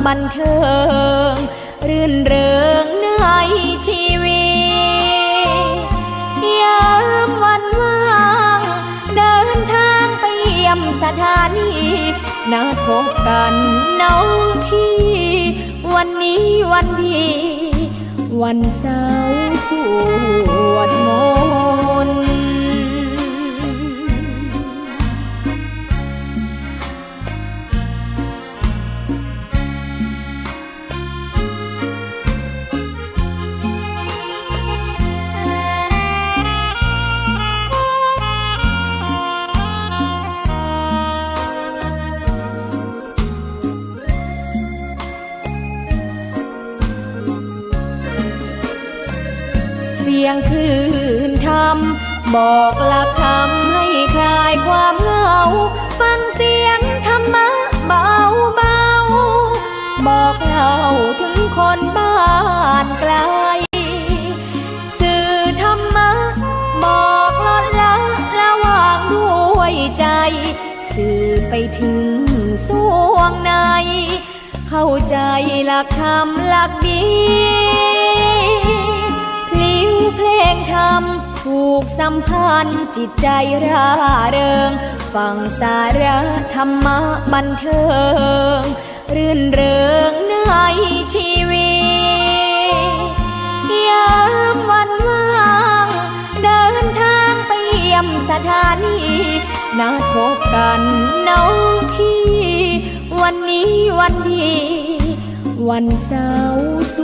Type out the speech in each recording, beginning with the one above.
บันเทิงรื่นเริงในชีวิตยามวันว่างเดินทางไปเยี่ยมสถานีนัดพบกันน้องพี่วันนี้วันดีวันเสาร์สวดมนต์เสียงคลื่นทำบอกหลักธรรมให้คลายความเหงาฟังเสียงธรรมะเบาเบาบอกเล่าถึงคนบ้านไกลสื่อธรรมะบอกลดละระหว่างด้วยใจสื่อไปถึงสวงในเข้าใจหลักธรรมหลักดีเพลงธรรมผูกสัมพันธ์จิตใจร่าเริงฟังสาระธรรมะบันเทิงรื่นเริงในชีวิตยามวันว่างเดินทางไปเยี่ยมสถานีนัดพบกันน้องพี่วันนี้วันดีวันเสาร์ส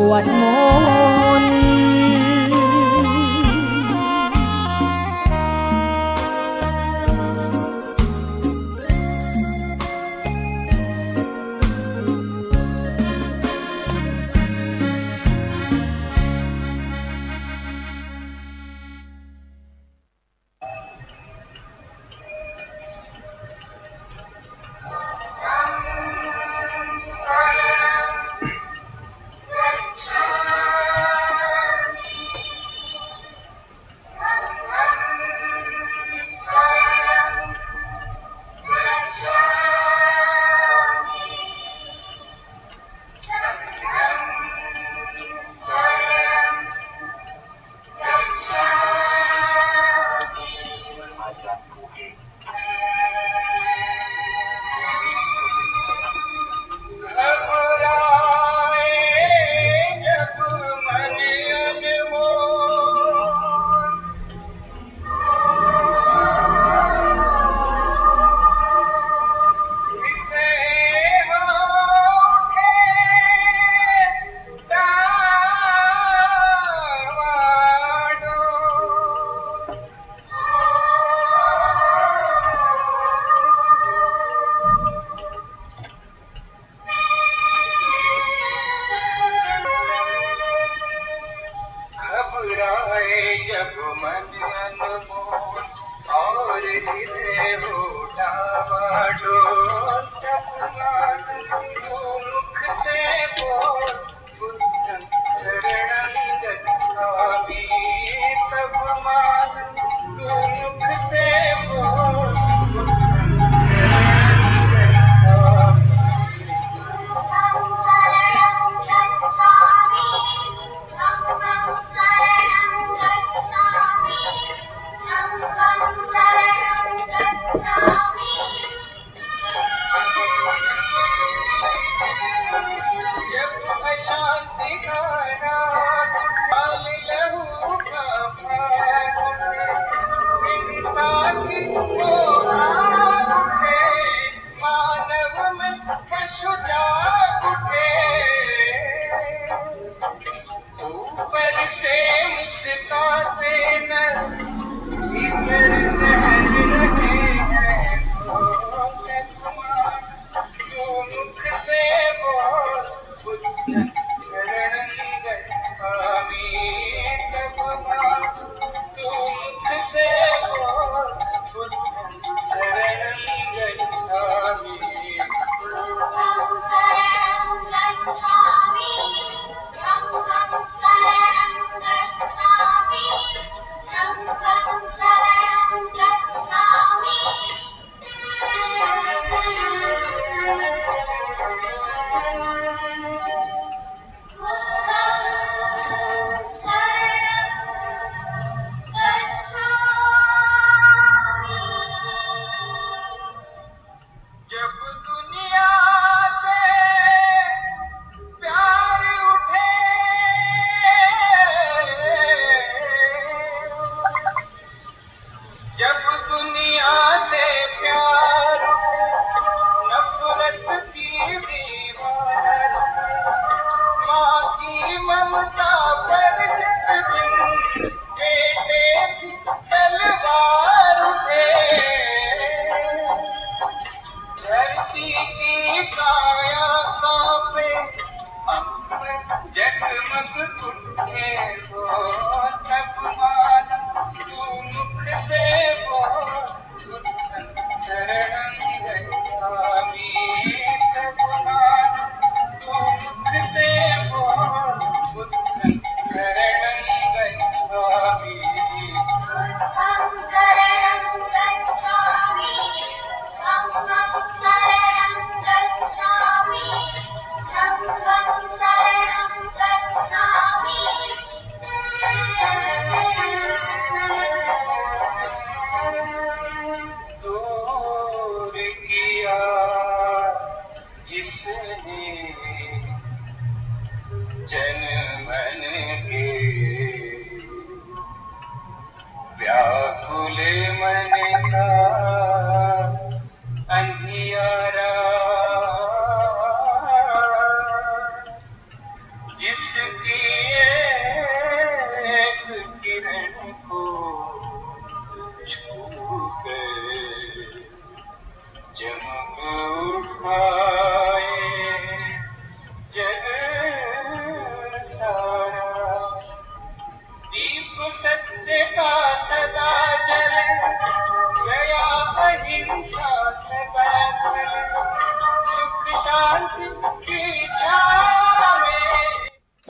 วดมนต์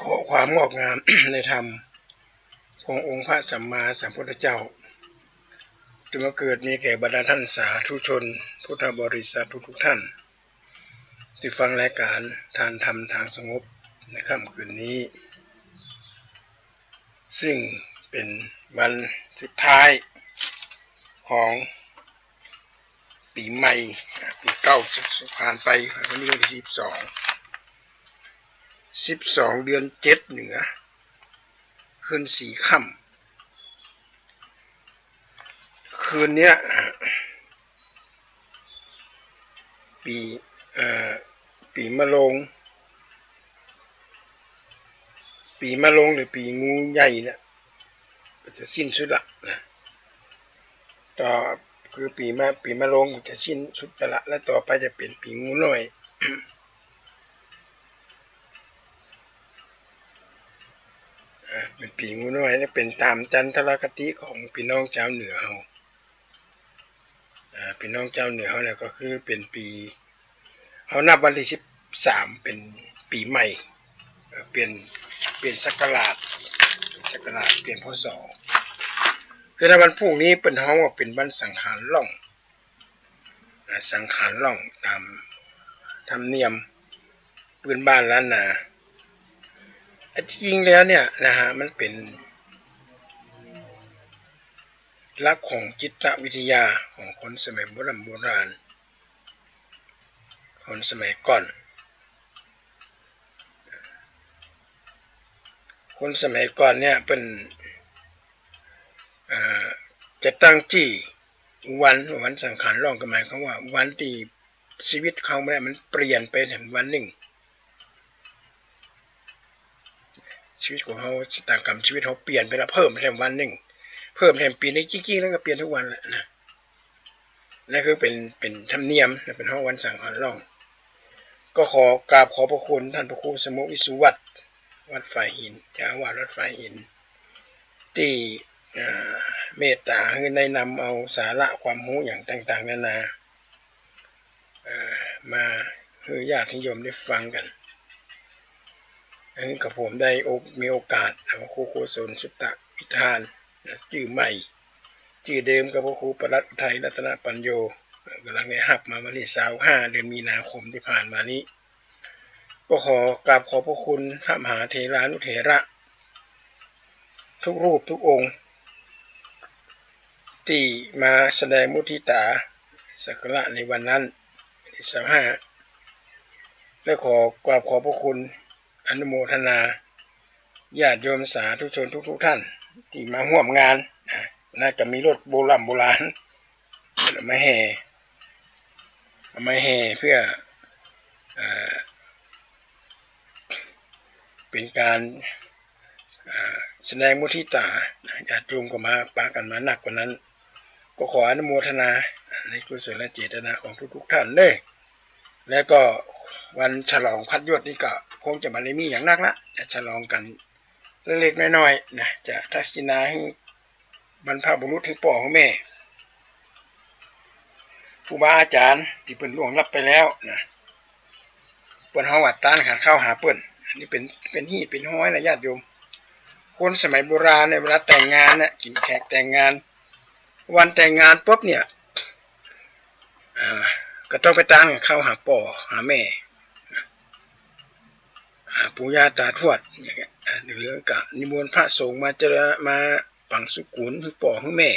ขอความงอกงาม ในธรรมขององค์พระสัมมาสัมพุทธเจ้าจงเกิดมีแก่บรรดาท่านสาธุชนพุทธบริษัททุกท่านที่ฟังรายการทานธรรมทางสงบในค่ำคืนนี้ซึ่งเป็นวันสุดท้ายของปีใหม่ปีเก่าผ่านไปวันนี้วันที่12 เดือน 7เหนือคืน4 ค่ำคืนเนี้ยปีมะโรงหรือปีงูใหญ่เนี่ยจะสิ้นสุดละนะต่อคือปีมะโรงจะสิ้นสุดไปละแล้วต่อไปจะเป็นปีงูน้อย เป็นปีงูน้อยนี่เป็นตามจันทรคติของพี่น้องชาวเหนือเราพี่น้องชาวเหนือเขาเนี่ยก็คือเป็นปีเขานับวันที่13เป็นปีใหม่เปลี่ยนศักราชเปลี่ยนพศคือในวันพรุ่งนี้เป็นเขาว่าเป็นวันสังขารล่องตามธรรมเนียมปืนบ้านล้านนาจริงแล้วเนี่ยนะฮะมันเป็นหลักของจิตวิทยาของคนสมัยโบราณคนสมัยก่อนเนี่ยเป็นจะตั้งจี้วันสังขารล่องก็หมายความว่าวันที่ชีวิตเขามันเปลี่ยนไปถึงวันหนึ่งชีวิตของเขาชะตากรรมชีวิตเขาเปลี่ยนไปแล้วเพิ่มแถมวันหนึ่งเพิ่มแถมปีนี้จริงๆแล้วก็เปลี่ยนทุกวันแหละนะนั่นคือเป็นธรรมเนียมเป็นห้องวันสังขารล่องก็ขอกราบขอพระคุณท่านพระครูสมุวิสุวัตรวัดฝ่ายหินเจ้าอาวาสวัดฝ่ายหินที่เมตตาให้ได้นำเอาสาระความรู้อย่างต่างๆนานามาให้ญาติโยมได้ฟังกันอันนี้กับผมได้มีโอกาสพระครูโกศลสุตตะวิธานชื่อใหม่ชื่อเดิมกับพระครูประหลัดอุทัยรัตนปัญโยกำลังได้หับมาวันที่25 เดือนมีนาคมที่ผ่านมานี้ก็ขอกราบขอบพระคุณพระมหาเถรานุเถระทุกรูปทุกองค์ที่มาแสดงมุทิตาสักการะในวันนั้นที่25และขอกราบขอบพระคุณอนุโมทนาญาติโยมสาธุชนทุกท่านที่มาร่วมงานน่าจะมีรถโบราณมาแห่เพื่อเป็นการแสดงมุทิตาญาติโยมก็มาปากันมาหนักกว่านั้นก็ขออนุโมทนาในกุศลและเจตนาของทุกท่านเลยและก็วันฉลองพัดยศนี่ก็ คงจะไม่ได้มีอย่างนักละจะฉลองกันเล็กๆน้อยๆนะจะทัศนาให้บรรพบุรุษถึงพ่อของแม่ผู้บาอาจารย์ที่เป็นล่วงลับไปแล้วนะเปิ้นเฮาวัดตานขันเข้าหาเปิ้นอันนี้เป็นฮีดเป็นห้อยนะญาติโยมคนสมัยโบราณเนี่ยเวลาแต่งงานเนี่ยกินแขกแต่งงานวันแต่งงานปุ๊บเนี่ยก็ต้องไปตั้งเข้าหาพ่อหาแม่ปู่ย่าตาทวดอย่างเงี้ยหรือกะนิมนต์พระสงฆ์มาปังสุกุลให้พ่อให้แม่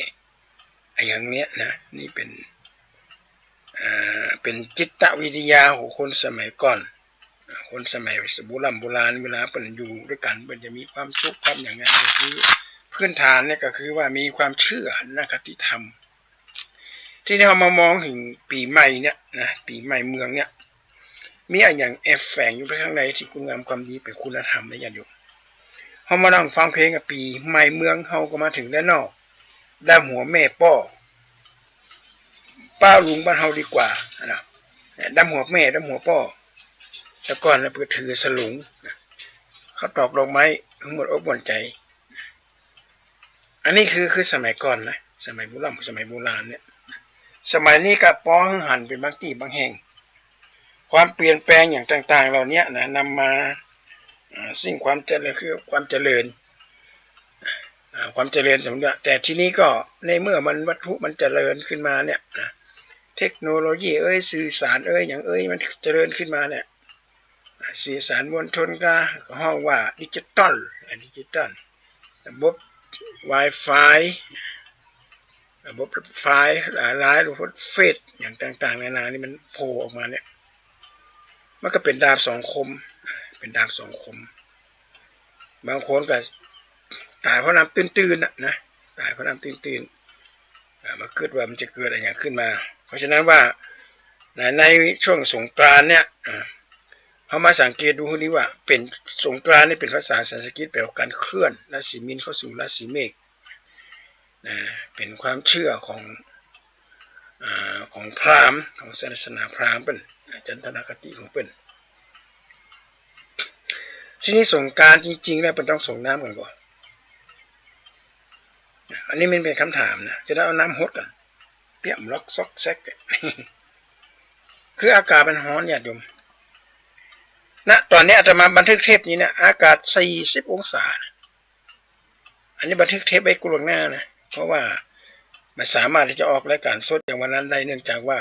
อย่างเนี้ยนะนี่เป็นจิตวิทยาของคนสมัยก่อนคนสมัยโบราณเวลาเป็นอยู่ด้วยกันมันจะมีความสุขความอย่างนั้นก็คือพื้นฐานเนี่ยก็คือว่ามีความเชื่อนะครับที่ทำที่เรามามองถึงปีใหม่เนี่ยนะปีใหม่เมืองเนี่ยมีอะไรอย่างแอบแฝงอยู่ข้างในที่คุณงามความดีเป็นคุณธรรมนะอย่าอยู่เขามานั่งฟังเพลงกับปีใหม่เมืองเขาก็มาถึงด้านนอกด้านหัวแม่ป้าลุงบ้านเฮาดีกว่านะด้านหัวแม่ด้านหัวพ่อแต่ก่อนเราเปิดถือสลุงเขาตอกดอกไม้ทั้งหมดอบอุ่นใจอันนี้คือสมัยก่อนนะสมัยโบราณเนี่ยสมัยนี้ก็ป้อหันเป็นบางที่บางแห่งความเปลี่ยนแปลงอย่างต่างๆเหล่านี้นะนำมาสิ่งความเจริญคือความเจริญสมมติแต่ที่นี้ก็ในเมื่อมันวัตถุมันเจริญขึ้นมาเนี่ยเทคโนโลยีสื่อสารอย่างมันเจริญขึ้นมาเนี่ยสื่อสารมวลชนก็ห้องว่าดิจิตอลระบบ Wi-Fi ระบบรถไฟหลายระบบเฟซอย่างต่างๆนานานี่มันโผล่ออกมาเนี่ยมันก็เป็นดาบสองคมบางคนก็ตายเพราะน้ำตื้นๆนะตายเพราะน้ำตื้นมาเกิดว่ามันจะเกิดอะไรอย่างขึ้นมาเพราะฉะนั้นว่าในช่วงสงกรานต์เนี่ยเขามาสังเกตดูนี่ว่าเป็นสงกรานต์นี่เป็นภาษาสันสกฤตแปลว่าการเคลื่อนราศีมีนเข้าสู่ราศีเมษเป็นความเชื่อของพราหมณ์ของศาสนาพราหมณ์เป็นจันทนคติของเป็นทีนี้สงกรานต์จริงๆแล้วเป็นต้องส่งน้ำกันก่อนอันนี้มันเป็นคำถามนะจะได้เอาน้ำฮดกันเปียกล็อกซอกแซกคืออากาศมันร้อนเนี่ยโยมนะตอนนี้อาตมาบันทึกเทปนี้นะอากาศ40 องศาอันนี้บันทึกเทปไว้กุลวงหน้านะเพราะว่ามันสามารถที่จะออกรายการสดอย่างวันนั้นได้เนื่องจากว่า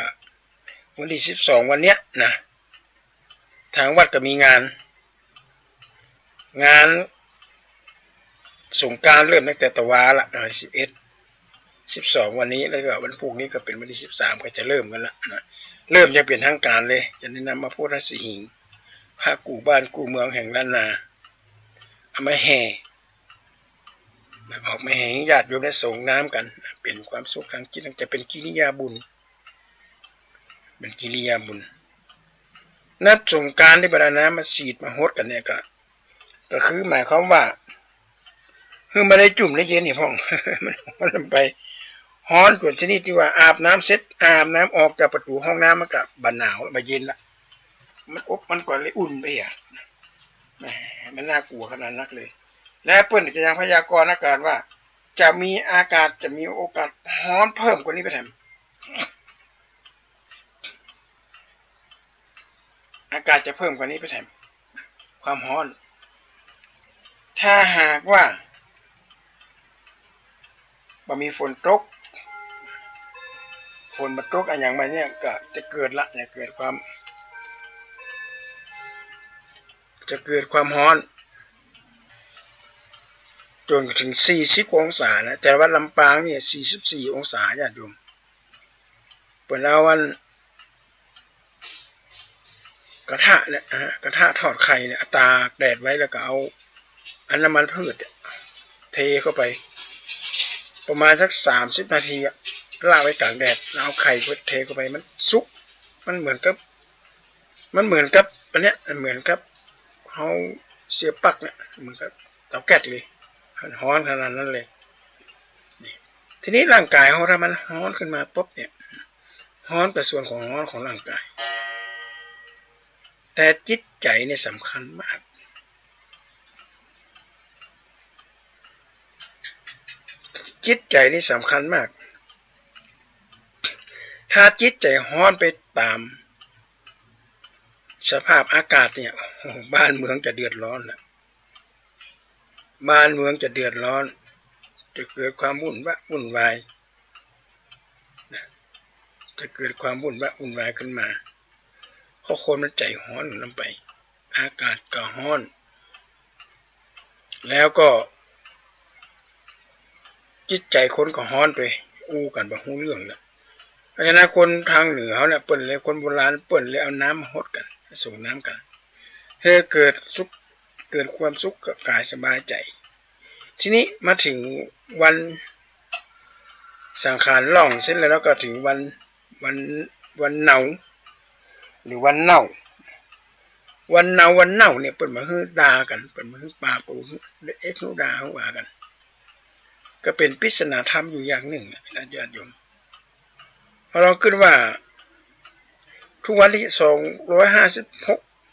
วันที่12วันเนี้ยนะทางวัดก็มีงานสงกรานต์เริ่มตั้งแต่ตะวาละ12วันนี้แล้วก็วันพรุ่งนี้ก็เป็นวันที่13ก็จะเริ่มกันละนะเริ่มจะเป็นทางการเลยจะแนะนำมาพูดราศีหิงพากู่บ้านกู่เมืองแห่งล้านนาเอามาแห่ออกมาแห่ญาติโยมได้ส่งน้ำกันเป็นความสุขทางจิตจะเป็นกิริยาบุญนัดสงกรานต์ที่บรรดาน้ำมาฉีดมาฮดกันเนี่ยก็คือหมายความว่าคือไม่ได้จุ่มได้เย็นนี่พ่องมันไปฮ้อนกว่าชนิดที่ว่าอาบน้ำเสร็จอาบน้ำออกจากประตูห้องน้ำมันก็บรรหนาวมาเย็นละมันอบมันก่อนเลยอุ่นไปอ่ะมันน่ากลัวขนาดนักเลยและเปิ้ลจะยังพยากรณ์อากาศว่าจะมีโอกาสฮ้อนเพิ่มกว่านี้ไปแถมอากาศจะเพิ่มกว่านี้ไปแถมความฮ้อนถ้าหากว่ามีฝนตกมาตกอะไรอย่างไรเนี่ยก็จะเกิดความร้อนจนถึง40 องศานะแต่ว่าลำปางเนี่ย44 องศาญาติโยมเปิดเอาวันกระทะเนี่ยกระทะทอดไข่เนี่ยตากแดดไว้แล้วก็เอาน้ำมันพืชเทเข้าไปประมาณสัก30 นาทีลากไว้กลางแดดแล้วเอาไข่เทเข้าไปมันสุกมันเหมือนกับอันเนี้ยเหมือนกับเขาเสียบปลั๊กเนี่ยเหมือนกับเตาแก๊สเลยร้อนขนาดนั้นเลยทีนี้ร่างกายของเรามันร้อนขึ้นมาปุ๊บเนี่ยร้อนแต่ส่วนของร้อนของร่างกาย แต่จิตใจเนี่ยสำคัญมากจิตใจนี่สำคัญมากถ้าจิตใจฮ้อนไปตามสภาพอากาศเนี่ยบ้านเมืองจะเดือดร้อนนะบ้านเมืองจะเดือดร้อนจะเกิดความวุ่นวายจะเกิดความวุ่นวายขึ้นมาเพราะคนมันใจฮ้อนลงไปอากาศก็ฮ้อนแล้วก็จิตใจคนก็ฮ้อนไปอู้กันบ่ฮู้เรื่องละเพราะฉะนั้นคนทางเหนือเขาเนี่ยเปิ้นเลยคนโบราณเปิ้นเลยเอาน้ำมาฮดกันส่งน้ำกันให้เกิดความสุขกับกายสบายใจทีนี้มาถึงวันสังขารล่องเสร็จแล้วก็ถึงวันเนาหรือวันเน่าเนี่ยเปิ้นมาฮือด่ากันเปิ้นมาฮือปาปูเอ็กโนด่าเขาว่ากันก็เป็นปริศนาธรรมอยู่อย่างหนึ่งนะญาติโยมพอเราขึ้นว่าทุกวันที่256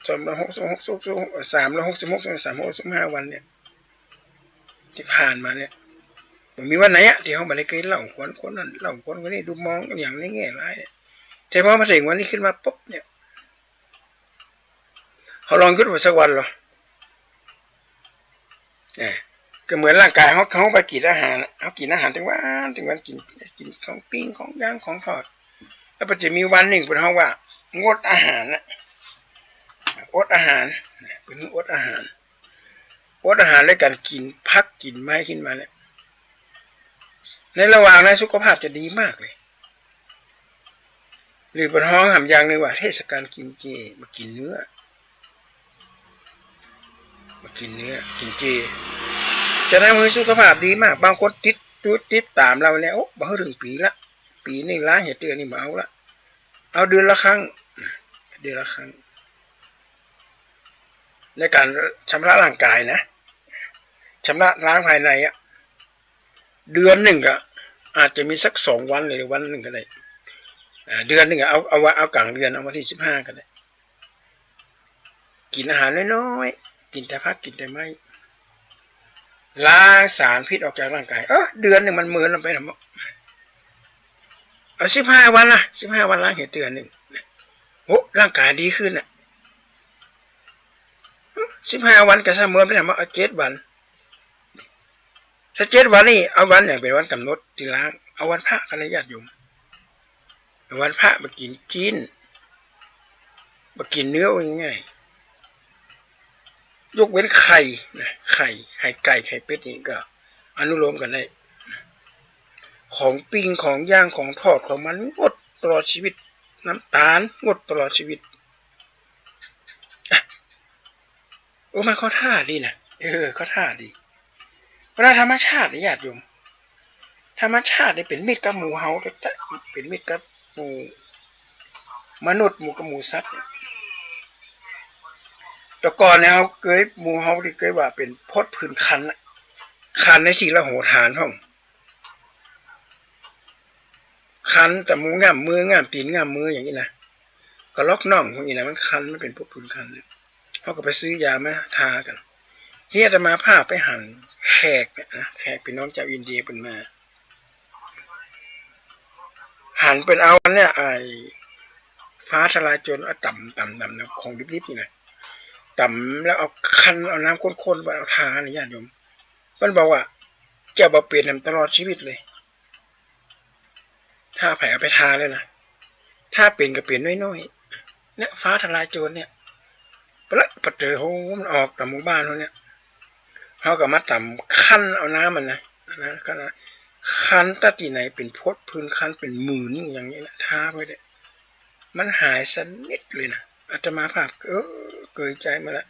365วันเนี่ยที่ผ่านมาเนี่ยมีวันไหนอะที่เขาไม่ได้เคยเล่าคนนั้นเล่าคนนี้ดูมองอย่างในแง่ร้ายเนี่ยแต่พอมาถึงวันนี้ขึ้นมาปุ๊บเนี่ยเขาลองขึ้นว่าสักวันหรอก็เหมือนร่างกายเขาไปกินอาหารเขากินอาหารถึงวันกินของปิ้งของย่างของทอดแล้วมันจะมีวันหนึ่งเป็นเขาว่างดอาหารนะอดอาหารเป็นอดอาหารด้วยการกินพักกินไม้ขึ้นมาเนี่ยในระหว่างนั้นสุขภาพจะดีมากเลยหรือเป็นห้องหำอย่างหนึ่งว่าเทศกาลกินเจมากินเนื้อกินเจจะทำให้สุขภาพดีมากบางคนติดตามเราเนี่ยโอ้บ่ถึงปีนึงล้าเหตุเดือนนี่มาเอาเดือนละครั้งในการชำระร่างกายนะชำระล้างภายในเดือนหนึ่งก็อาจจะมีสัก2 วันหรือวันหนึ่งก็ได้เดือนหนึ่งเอากลางเดือนเอาวันที่15ก็ได้กินอาหารน้อยๆกินแต่ผักกินแต่ไม้ล้างสารพิษออกจากร่างกายเดือนหนึ่งมันเหมือนลงไปทำเอา15 วันละ15 วันล้างเหตุเดือนหนึ่งโอ้ร่างกายดีขึ้น15 วันก็เสมอไปทำเอา7 วันถ้า7 วันนี่เอาวันอย่างเป็นวันกำหนดที่ล้างเอาวันพระกันญาติโยมวันพระมากินเนื้อง่ายยกเว้นไข่ไก่ไข่เป็ดนี่ก็อนุโลมกันได้ของปิ้งของย่างของทอดของมันงดตลอดชีวิตน้ำตาลงดตลอดชีวิตมันเขาท่าดีนะเขาท่าดีเพราะธรรมชาติญาติโยมธรรมชาตินี่เป็นมิตรกับหมู่เฮาเป็นมิตรกับหมู่มนุษย์หมู่กับหมู่สัตว์แต่ก่อนเนี่ยเขาเคยหมู่เฮาที่เคยว่าเป็นพดพื้นคันในที่ละโหฐานห้องคันแต่มืองามมืองามตีนงามมืออย่างนี้นะก็ล็อกน่องพวกนี้นะมันคันมันเป็นพวกพื้นคันเนี่ยเขาก็ไปซื้อยามาทากันที่อาตมาพาไปหั่นแขกนะแขกพี่น้องจากอินเดียเป็นมาหั่นเป็นเอาเนี่ยไอ้ฟ้าทลายโจรเอาต่ำของดิบๆนี่นะต่ำแล้วเอาคันเอาน้ำข้นๆไปเอาทาเนี่ยญาติโยมมันบอกว่าจะบ่เปลี่ยนตลอดชีวิตเลยถ้าแผลเอาไปทาเลยนะถ้าเป็นก็เปลี่ยนน้อยๆเนี่ยฟ้าทลายโจรเนี่ยปะเจอโหมันออกตามหมู่บ้านเขาเนี่ยเขาก็มาต่ำคันเอาน้ำมันนะคันตัดที่ไหนเป็นพดพื้นคันเป็นหมื่นอย่างนี้นะทาไปเลยมันหายสนิทเลยนะอาตมาภาพเกิดใจมาแล้ว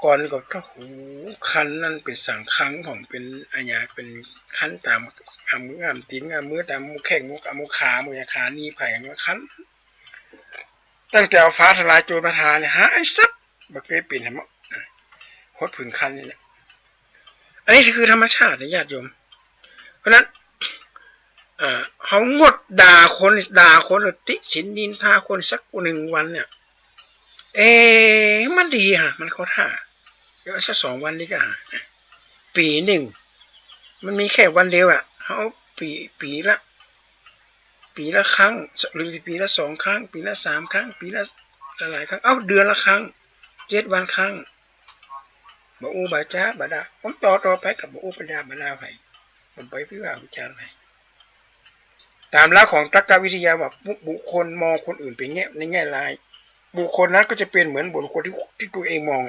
ก่อนก็คันนั่นเป็นสังคังของเป็นอัญญาเป็นคันตามงามตีนงามมือตามมือแข้งมือมือขามือขานี่ไผ่อย่างนี้คันตั้งแต่เอาฟ้าทลายโจรมาทาเนี่ยหายซับบ่เคยเปลี่ยนให้มั้งโคตรผื่นคันนี่แหละอันนี้คือธรรมชาตินะญาติโยมเพราะนั้นเขางดด่าคนติฉินนินทาคนสัก1 วันเนี่ย เอมันดีฮะมันเขาท่าเดี๋ยวสัก2 วันนี้ก็ปีหนึ่งมันมีแค่วันเดียวอ่ะเขาปีละครั้งหรือปีละ2 ครั้งปีละ3 ครั้งปีละหลายครั้งเดือนละครั้ง7 วันครั้งบ่อูบ่าจ้าบ่ดาผมต่อไปกับบ่อูบ่ดาบ่ลาไผผมไปวิพากษ์วิจารณ์ไผตามหลักของตรรกวิทยาว่าบุคคลมองคนอื่นเป็นแง่ในแง่ร้ายบุคคลนั้นก็จะเป็นเหมือนบุคคลที่ตัวเองมอง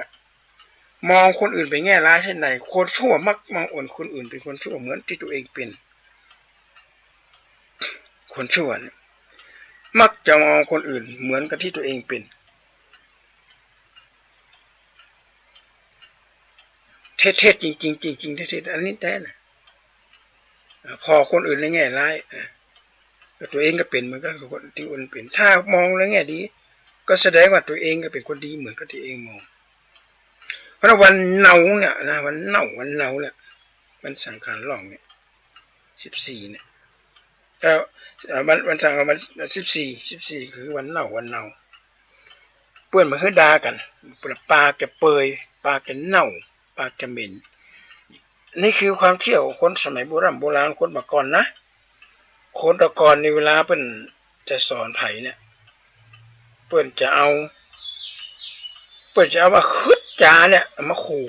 มองคนอื่นเป็นแง่ร้ายเช่นใดคนชั่วมักมองคนอื่นเป็นคนชั่วเหมือนที่ตัวเองเป็นคนชั่วมักจะมองคนอื่นเหมือนกับที่ตัวเองเป็นเทศจริงเทศอันนี้แท้นะพอคนอื่นในแง่ร้ายตัวเองก็เป็นเหมือนกันกับคนที่อื่นเป็นถ้ามองในแง่ดีก็แสดงว่าตัวเองก็เป็นคนดีเหมือนกับที่เองมองเพราะวันเนาเนี่ยนะวันเนาเนี่ยมันสังขารหล่องเนี่ย14เนี่ยวันสังขารมัน14คือวันเนาเปื้อนมาคือด่ากันปลาจะเปยปลาจะเน่าปลาจะเหม็นนี่คือความเชื่อของคนสมัยโบราณคนมาก่อนนะคนตะก่อนในเวลาเปิ้นจะสอนไผเนี่ยเปิ้นจะเอาว่าคึดจาเนี่ยมาขู่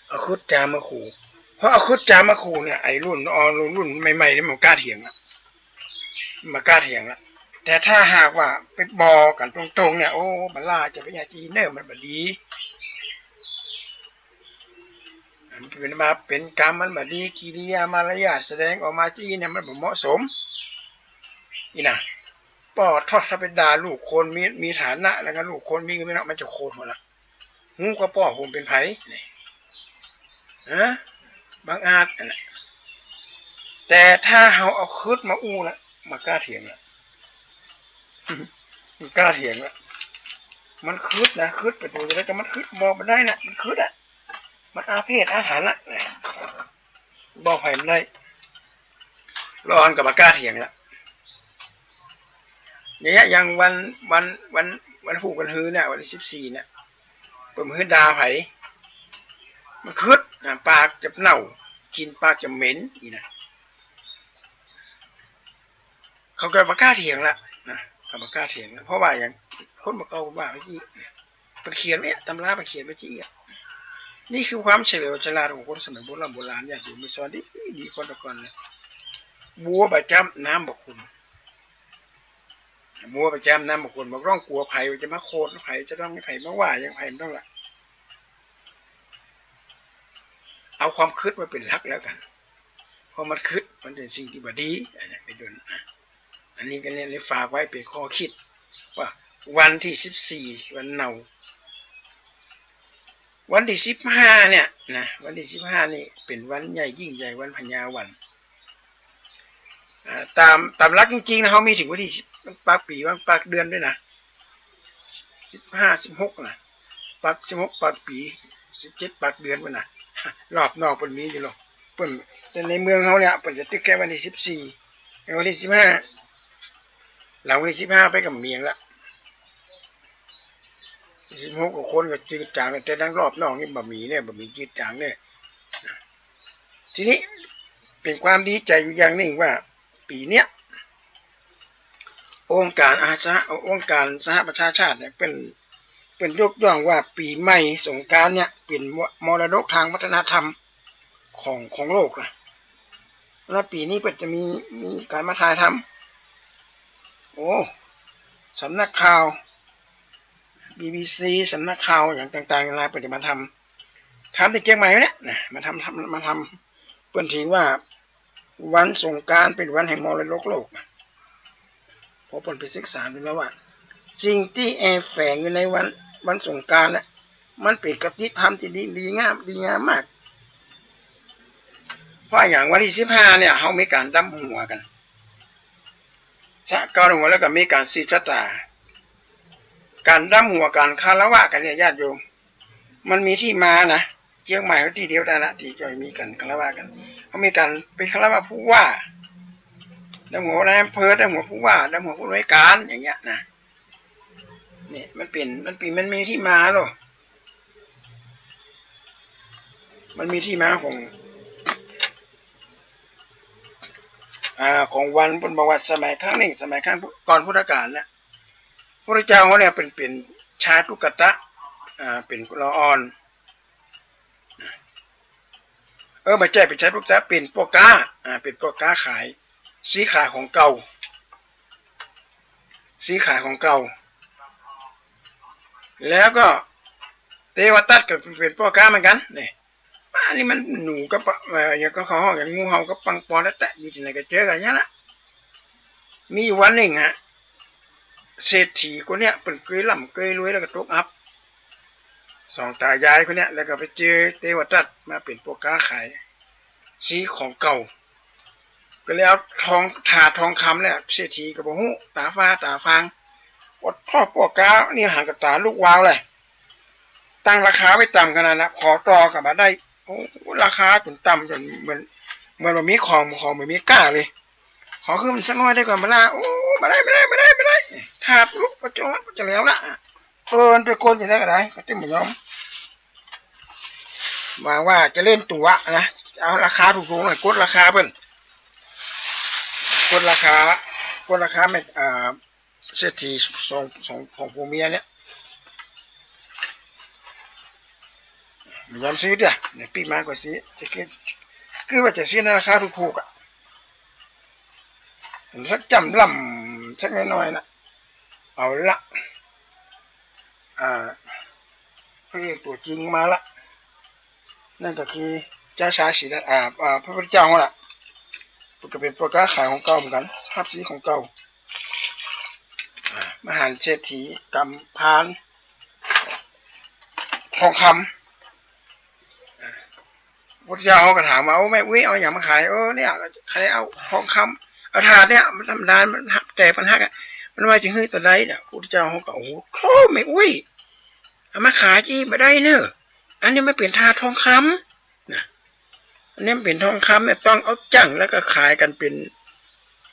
เอาคึดจามาขู่เพราะเอาคึดจามาขู่เนี่ยไอ้รุ่นใหม่ๆนี่มันกล้าเถียงละแต่ถ้าหากว่าไปบอกกันตรงๆเนี่ยโอ้บัลลาจะพยาจีเนอร์มันบ่ดีเป็นกรรมมันบ่ดีกิริยามารยาทแสดงออกมาจี้เนี่ยมันบ่เหมาะสมนี่นะป้อทอดถ้าไปด่าลูกคนมีฐานะแล้วก็ลูกคนมีเงินมันจะโคตรหมดละหูก็ป้อผมเป็นไผนี่บางอาจนะแต่ถ้าเฮาเอาคืดมาอู้ละมากล้าเถียงละมันกล้าเถียงละมันคืดนะคืดไปตัวจะได้ก็มันคืดบอกไม่ได้นะมันคืดอ่ะมันอาเพศอาถรรพ์ละบอกไผไม่ได้ร้อนกับมากล้าเถียงละเนี่ยอย่างวันผูกกันฮือเนี่ยวันที่14เนี่ยเปิดมือด่าไผมันคืดนะปากจะเน่ากินปากจะเหม็นอีนะเขาก็มากล้าเถียงละนะเขามากล้าเถียงเพราะว่าอย่างคนมาเก่าว่าเมื่อกี้มันเขียนไว้ตำรามันเขียนไว้ที่นี่คือความเฉลียวฉลาดของคนสมัยโบราณเนี่ยอยู่มีสอนดีคนตะก่อนเลยบัวประจำน้ำบกคุณบัวประจำน้ำบกคุณบอกร้องกลัวไผ่จะมาโคตรไผ่จะต้องไม่ไผ่มาว่าอย่างไผ่ไม่ต้องละเอาความคิดมาเป็นหลักแล้วกันพอมันคิดมันเป็นสิ่งที่บดีไปโดนอันนี้ก็เลยฝากไว้เป็นข้อคิดว่าวันที่14วันเนาวันที่15เนี่ยนะวันที่15นี่เป็นวันใหญ่ยิ่งใหญ่วันพญาวันตามหลักจริงๆนะเขามีถึงวันที่ปากปีวันปากเดือนด้วยนะ15 16นะปาก16ปากปี17ปากเดือนมันนะรอบนอกเปิ้นมีอยู่หรอกเปิ้นแต่ในเมืองเขาเนี่ยเปิ้นจะตึกแค่วันที่14วันที่15หลังวันที่15ไปกับเมียงละ16กว่าคนก็จืดจางแต่ทั้งรอบนอกนี่บะหมี่จืดจางเนี่ยทีนี้เป็นความดีใจอยู่อย่างหนึ่งว่าปีเนี้ยองค์การสหประชาชาติเนี่ยเป็นยกย่องว่าปีใหม่สงกรานต์เนี่ยเป็นมรดกทางวัฒนธรรมของโลกนะแล้วปีนี้เปิดจะมีการมาถ่ายทำโอ้สำนักข่าว BBC สำนักข่าวอย่างต่างๆนานาเปิดจะมาทำที่เชียงใหม่เนี่ยนะมาทำเปิดถึงว่าวันสงกรานต์เป็นวันแห่งมรดกโลกนะพอเปิดไปศึกษาดูแล้วว่าสิ่งที่แฝงอยู่ในวันสงกรานต์เนี่ยมันเป็นกติธรรมที่ดีงามมากเพราะอย่างวันที่15เนี่ยเขามีการดั้มหัวกันสะเกาหัวแล้วก็มีการซีชะตาการดั้มหัวการคารวะกันเนี่ยญาติโยมมันมีที่มานะเชียงใหม่เขาที่เดียวได้ละที่จะมีการคารวะกันเขามีการไปคารวะผู้ว่าดั้มหัวนายอำเภอดั้มหัวผู้ว่าดั้มหัวผู้ว่าการอย่างเงี้ยนะ เนี่ยมันมีที่มาหรอมันมีที่มาของวันบนบอกว่าสมัยครั้งหนึ่งสมัยครั้งก่อนพุทธกาลเนี่ยพระเจ้าเขาเนี่ยเป็นชาตุกตะเป็นละอ่อนมาแจ้เป็นชาตุกตะเป็นพวกก้าเป็นพวกก้าขายสีขายของเก่าสีขายของเก่าแล้วก็เทวทัตก็เป็นพวกก้าเหมือนกันเนี่ยอันนี้มันหนูก็อย่างก็เขาห้องอย่างงูเห่าก็ปังปอนแล้วแต่อยู่ที่ไหนก็เจอกันเนี้ยละมีวันหนึ่งเศรษฐีคนเนี้ยเป็นเกยล่ำเกยรวยแล้วก็ตกอับสองตายายคนเนี้ยแล้วก็ไปเจอเทวทัตมาเป็นพวกค้าขายสีของเก่าก็เลยเอาถาดทองคำเนี่ยเศรษฐีก็บอกหูตาฟ้าตาฟางวัดพ่อพวกค้านี่หางกับตาลูกวาวเลยตั้งราคาไว้ต่ำขนาดนั้นขอต่อกับมาได้ราคาจนต่ำจนเหมือนมันมีของมันมีก้าเลยขอขึ้นมันสักน้อยได้ก่อนมาละโอ้มาได้ถาดลูกก็จะแล้วละไปโกนจะได้ก็ได้ก็ติ้มหมูยอมว่าจะเล่นตัวนะเอาราคาถูกๆหน่อยกดราคาเพิ่นกดราคาไม่เศรษฐีของผัวเมียเนี่ยหมูยอมซื้อเด้อเนี่ยปีมากกว่าซื้อจะคือว่าจะซื้อในราคาถูกผมสักจำล่ำสักน้อยๆนะเอาละพระเอกตัวจริงมาละนั่นก็คือเจ้าชายศรีรัตน์พระพุทธเจ้าเขาล่ะก็เป็นประกาศขายของเก่าเหมือนกันภาพสีของเก่ามหาเศรษฐีกำพานทองคำพุทธเจ้าเขาก็ถามว่าแม่เอาอย่างมาขายเนี่ยใครเอาทองคำเอาถาดเนี่ยมันธรรมดามันแต่ปัญหามันมาจึงให้ตัวใดเนี่ยพุทธเจ้าเขาก็โอ้โหไม่เอามาขายจีมาได้เนอะอันนี้ไม่เป็นถาดทองคำนะอันนี้เป็นทองคำเนี่ยต้องเอาจั่งแล้วก็ขายกันเป็น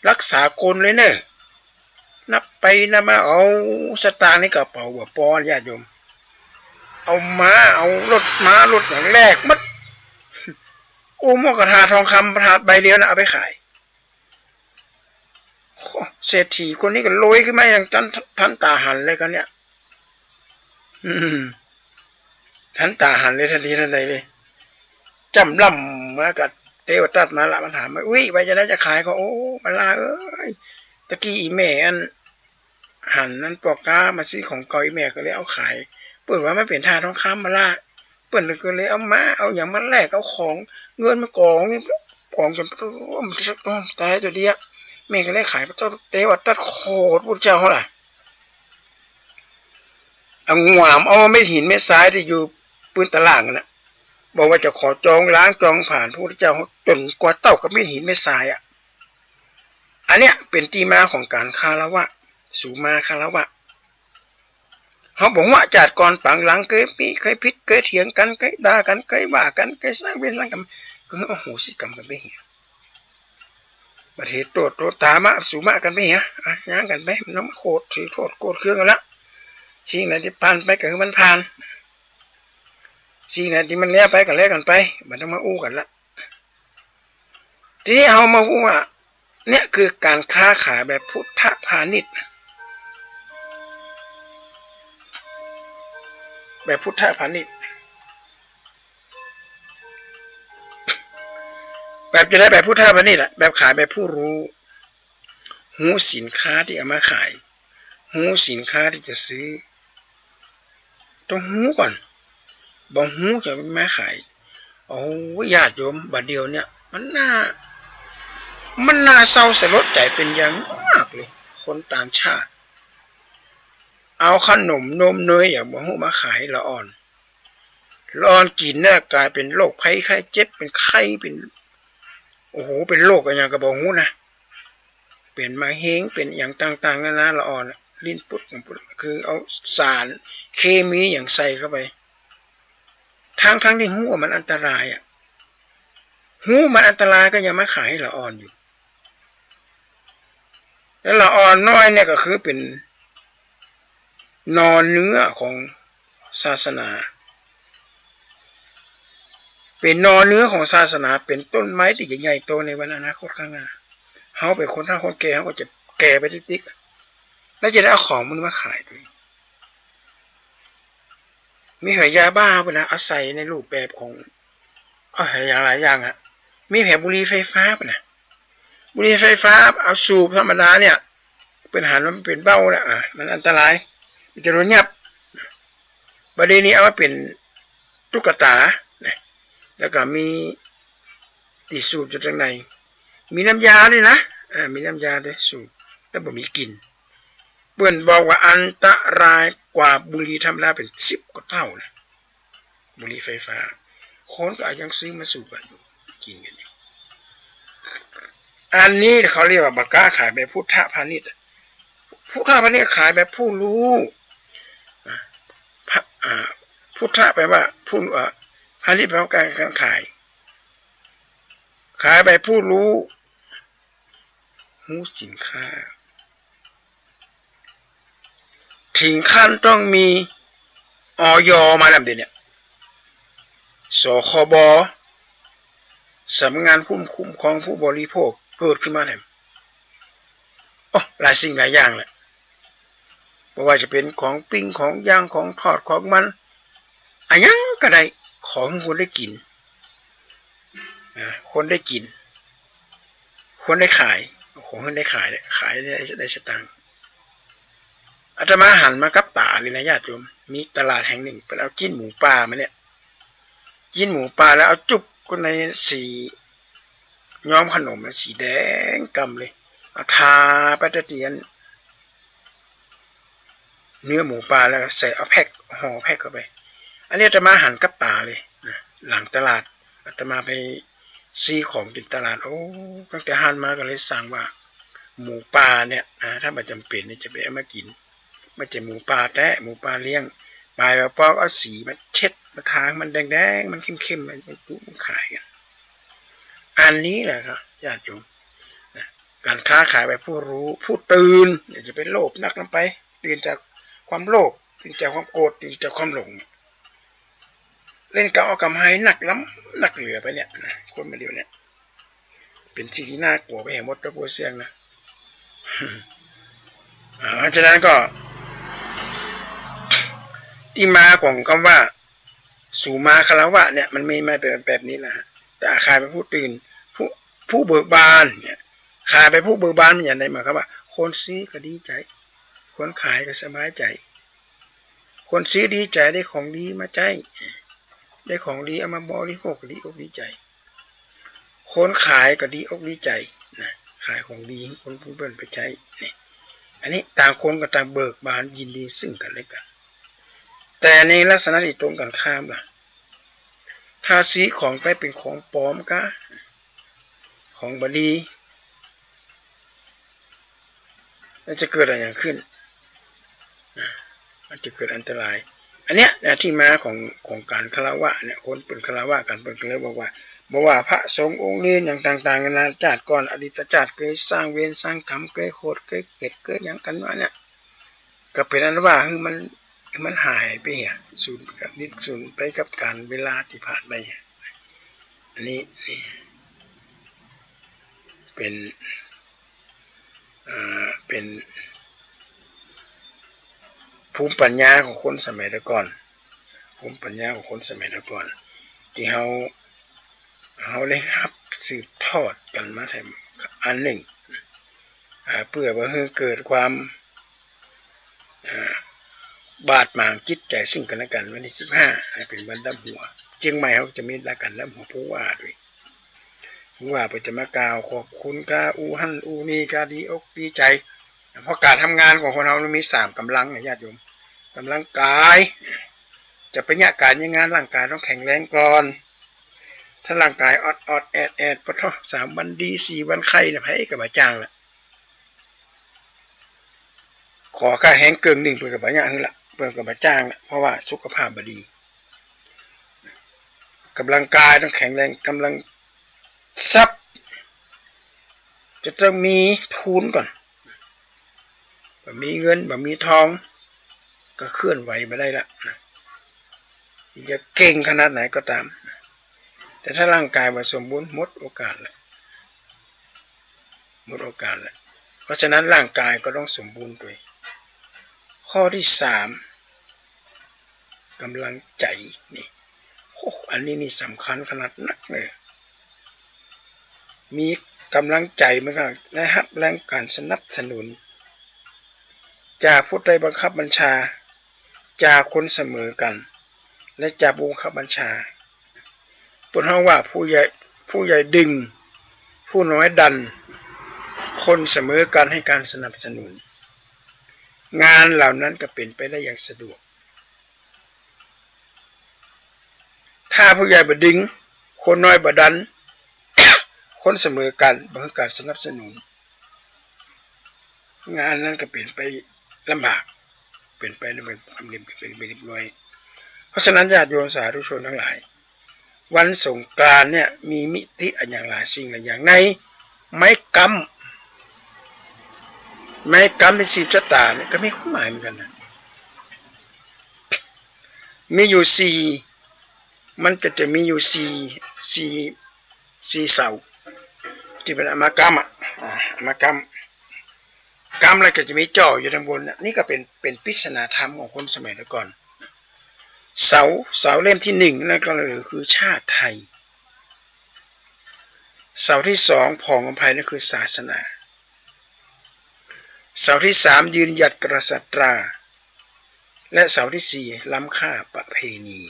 รักษากลเลยเนอะนับไปนับมาเอาสตางค์ในกระเป๋าหัวปอนญาติโยมเอารถอย่างแรกมัดมกระทาทองคำถาดใบเดียวนะเอาไปขายเศรษฐีคนนี้ก็รวยขึ้นมาอย่างท่านตาหันเลยกันเนี่ยท่านตาหันเลยทันทีทันใดเลยจำล่ำมากับเทวทัตมาละมาถามว่าไปจะได้จะขายก็มาลาตะกี้อีแม่อันหันนั้นปอกก้ามาซื้อของเก่าอีแม่ก็เลยเอาขายเปิดว่าไม่เป็นท่าทองคำมาละเปิดก็เลยเอาอย่างมาแลกเอาของเงินมากองนี่กองจนมันตายตัวเดียวแม่ก็เลยขายพระเจ้าเทวทัตโคตรพุทธเจ้าเขาล่ะเอางวามเอาไม่หินไม่ทรายที่อยู่ปืนตะล่างนะบอกว่าจะขอจองล้างจองผ่านพระพุทธเจ้าจนกว่าเต้ากับไม่หินไม่ทรายอันเนี้ยเป็นที่มาของการคารวะสูมาคารวะเขาบอกว่าจัดก่อนปังหลังเคยพิษเคยเถียงกันเคยด่ากันเคยว่ากันเคยสร้างเวรสร้างกรรมก็โอ้โหสิกรรมกันไปเหี้ยประเทศโตตามาสูมากันไปเหี้ยย่างกันไปมันน้ำโคตรถือโทษโกรธเครื่องกันละสิ่งไหนที่ผ่านไปก็คือมันผ่านสิ่งไหนที่มันเลี้ยไปก็เลี้ยกันไปมันต้องมาอู้กันละทีนี้เอามาอู้ว่าเนี่ยคือการค้าขายแบบพุทธพาณิชย์แบบพุทธพาณิชย์แบบจะได้แบบพุทธพาณิชย์แหละแบบขายแบบผู้รู้หูสินค้าที่เอามาขายหูสินค้าที่จะซื้อต้องหูก่อนบอกหูจะมาขายญาติโยมบัดเดียวเนี่ยมันน่าเศร้าสลดใจเป็นอย่างมากเลยคนต่างชาติเอาขนมนมเนยอย่างบ่ฮู้มาขายละอ่อนกินเนี่ยกลายเป็นโรคภัยไข้เจ็บเป็นไข้เป็นเป็นโรคอะไรอย่างก็บ่ฮู้นะเป็นมะเร็งเป็นอย่างต่างๆนานาละอ่อนลิ้นปุดคือเอาสารเคมีอย่างใส่เข้าไปทั้งที่หูมันอันตรายหูมันอันตรายก็ยังมาขายละอ่อนอยู่แล้วละอ่อนน้อยเนี่ยก็คือเป็น นอเนื้อของศาสนาเป็นนอเนื้อของศาสนาเป็นต้นไม้ที่ใหญ่ๆโตในวันอนาคตข้างหน้าเฮาเป็นคนถ้าคนแก่เฮาก็จะแก่ไปติ๊กๆแล้วจะได้เอาของมันมาขายด้วยมีหอยยาบ้าไปนะอาศัยในรูปแบบของอย่างหลายอย่างอะมีแผลบุหรี่ไฟฟ้าไปนะบุหรี่ไฟฟ้าเอาสูบธรรมดาเนี่ยเป็นหันมันเป็นเบ้าแล้วมันอันตรายมันจะโดนยับประเด็นนี้เอามาเป็นตุ๊กตาแล้วก็มีติดสูบอยู่ตรงในมีน้ำยาด้วยนะมีน้ำยาด้วยสูบแล้วบ่มีกลิ่นเปิ้นบอกว่าอันตรายกว่าบุหรี่ธรรมดาเป็น10 กว่าเท่านะบุหรี่ไฟฟ้าคนก็ยังซื้อมาสูบกันอยู่กินกันอยู่อันนี้เขาเรียกว่าบักกล้าขายแบบพุทธพาณิชย์พุทธพาณิชย์ขายแบบผู้รู้พุทธแปลว่าผู้พาณิชย์แปลว่าการขายแบบผู้รู้รู้สินค้าถึงขั้นต้องมีอย.มาแล้วเดี๋ยวนี้สคบสำนักงานคุ้มครองผู้บริโภคเกิดขึ้นมาแล้วหลายสิ่งหลายอย่างแหละไม่ว่าจะเป็นของปิ้งของย่างของทอดของมันอันยังก็ได้ของคนได้กินคนได้กินคนได้ขายของคนได้ขายได้สตางค์อาตมาหันมากับตาเลยนะญาติโยมมีตลาดแห่งหนึ่งเป็นเอาจิ้นหมูป่ามาเนี่ยจิ้นหมูป่าแล้วเอาจุกก็ในสีย้อมขนมสีแดงกำเลยเอาทาไปตะเตียนเนื้อหมูป่าแล้วใส่เอาแพ็คห่อแพ็คเข้าไปอันนี้อาตมาหันกับตาเลยนะหลังตลาดอาตมาไปซีของติดตลาดตั้งแต่หันมาก็เลยสั่งว่าหมูป่าเนี่ยถ้ามันจำเป็นเนี่ยจะไปเอามากินไม่ใช่หมูป่าแท้หมูป่าเลี้ยงปลายแบบปอกเอาสีมาเช็ดมาทางมันแดงๆมันเข้มๆมันจุมันขายกันอันนี้แหละครับญาติโยมการค้าขายแบบผู้รู้ผู้ตื่นอย่าจะเป็นโลภนักน้ำไปตื่นจากความโลภตื่นจากความโกรธตื่นจากความหลงเล่นกับเอากำไห้หนักล้ำหนักเหลือไปเนี่ยคนมาเดียวเนี่ยเป็นสิ่งที่น่ากลัวไปแห่หมดตัวเสียงนะเพราะฉะนั้นก็ที่มาของคำว่าสุมาคารวะเนี่ยมันไม่เป็นแบบนี้แหละแต่ขายไปผู้ตื่นผู้เบิกบานเนี่ยขายไปผู้เบิกบานมันอย่างไรหมายความว่าคนซื้อก็ดีใจคนขายก็สบายใจคนซื้อดีใจได้ของดีมาใจได้ของดีเอามาบริโภคก็ดีอกดีใจคนขายก็ดีอกดีใจนะขายของดีคนผู้เบิ่นไปใช้นี่อันนี้ต่างคนก็ต่างเบิกบานยินดีซึ่งกันและกันแต่ในลักษณะที่ตรงกันข้ามล่ะถ้าซื้อของไปเป็นของปลอมก็ของบดีแล้วจะเกิดอะไรอย่างขึ้นมันจะเกิดอันตรายอันเนี้ยที่มาของการฆราวาสเนี่ยคนเป็นฆราวาสกันเป็นเลยบอกว่าพระสงฆ์องค์นี้อย่างต่างๆนานาชาติก่อนอดีตชาติเคยสร้างเวรสร้างกรรมเคยโคตรเคยเกลียดเคยอย่างกันว่าเนี่ยก็เป็นอันว่ามันหายไปสูญกับนิดสูญไปกับการเวลาที่ผ่านไปอันนี้เป็นภูมิปัญญาของคนสมัยก่อนภูมิปัญญาของคนสมัยก่อนที่เขาได้รับสืบทอดกันมาแต่อันหนึ่งเพื่อว่าให้เกิดความบาดหมางจิตใจซึ่งกันและกันวันที่15เป็นวันดับหัวเชียงใหม่เขาจะมีละกันดับหัวผู้ว่าด้วยผู้ว่าไปจะมากล่าวขอบคุณกาอูฮั่นอูนี่กาดีอกดีใจเพราะการทำงานของคนเรามี3กำลังนะญาติโยมกำลังกายจะไปเนี่ยการยังงานร่างกายต้องแข็งแรงก่อนถ้าร่างกายอดแอดปะท้อ3 วันดี4 วันไข้นะไผกับมาจ้างละขอค่าแห้งเกิน1เพื่อกับมาอย่างนี้ละเพื่อกับมาจ้างละเพราะว่าสุขภาพบดีกำลังกายต้องแข็งแรงกำลังทรัพย์จะต้องมีทุนก่อนบ่มีเงินบ่มีทอง ก็เคลื่อนไหวมาได้ละนะจะเก่งขนาดไหนก็ตามแต่ถ้าร่างกายมันสมบูรณ์หมดโอกาสแล้วหมดโอกาสแล้วเพราะฉะนั้นร่างกายก็ต้องสมบูรณ์ด้วยข้อที่3กำลังใจนี่โอ้อันนี้นี่สำคัญขนาดนักเลยมีกำลังใจมันก็ได้รับแรงการสนับสนุนจากผู้ใดบังคับบัญชาจากคนเสมอกันและจากผู้บังคับบัญชาปนห้องว่าผู้ใหญ่ดึงผู้น้อยดันคนเสมอกันให้การสนับสนุนงานเหล่านั้นก็เป็นไปได้อย่างสะดวกถ้าผู้ใหญ่บดึงคนน้อยบดัน คนเสมอกันบังการสนับสนุนงานนั้นก็เป็นไปลำบากเป็นไปในความเรียบร้อยเพราะฉะนั้นญาติโยมสาธุชนทั้งหลายวันสงกรานต์เนี่ยมีมิติอันอย่างหลายสิ่งหลายอย่างในไม้กำในชีวิตชะตาเนี่ยก็มีความหมายเหมือนกันนะมีอยู่4มันก็จะมีอยู่4เสาที่เป็นอมากรรมอมากรรมกรรมอะไรก็จะมีจ่ออยู่ทางบนนี่ก็เป็นปริศนาธรรมของคนสมัยก่อนเสาเล่มที่1นั่นก็คือชาติไทยเสาที่2ผ่องอภัยนั่นคือศาสนาเสาที่3ยืนหยัดกษัตราและเสาที่4ล้ำค่าประเพณี